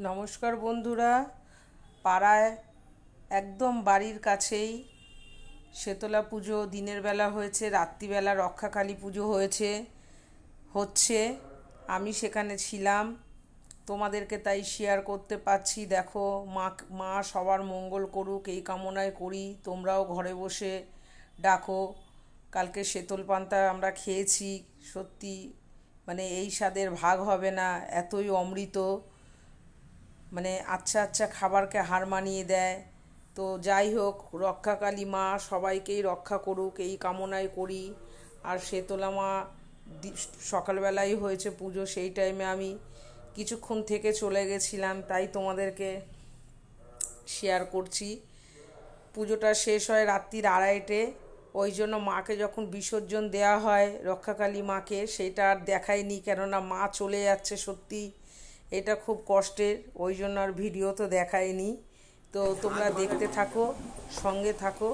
নমস্কার বন্ধুরা, পাড়ায় একদম বাড়ির কাছেই শেতলা পুজো দিনের বেলা হয়েছে, রাত্রিবেলা রক্ষাকালী পুজো হচ্ছে। আমি সেখানে ছিলাম, তোমাদেরকে তাই শেয়ার করতে পারছি। দেখো, মা সবার মঙ্গল করুক এই কামনায় করি। তোমরাও ঘরে বসে ডাকো। কালকে শেতল পান্তা আমরা খেয়েছি, সত্যি মানে এই স্বাদের ভাগ হবে না, এতই অমৃত। মানে আচ্ছা আচ্ছা খাবারকে হার মানিয়ে দেয়। তো যাই হোক, রক্ষাকালী মা সবাইকেই রক্ষা করুক এই কামনাই করি। আর শেতলা মা সকালবেলাই হয়েছে পুজো, সেই টাইমে আমি কিছুক্ষণ থেকে চলে গেছিলাম, তাই তোমাদেরকে শেয়ার করছি। পুজোটা শেষ হয় রাত্রির 2:30-টে। ওই জন্য মাকে যখন বিসর্জন দেওয়া হয় রক্ষাকালী মাকে, সেটা আর দেখায়নি, কেননা মা চলে যাচ্ছে। সত্যি এটা খুব কষ্টের, ওই জন্য আর ভিডিও তো দেখায়নি। তো তোমরা দেখতে থাকো, সঙ্গে থাকো।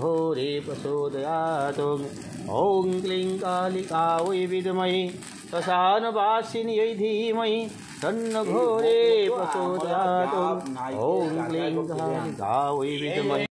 घोरे प्रचोदयात्। ॐ क्लीं कालिका वै विद्महे श्मशानवासिन्यै धीमहि तन्नो घोरे प्रचोदयात्। ॐ क्लीं कालिका वै विद्महे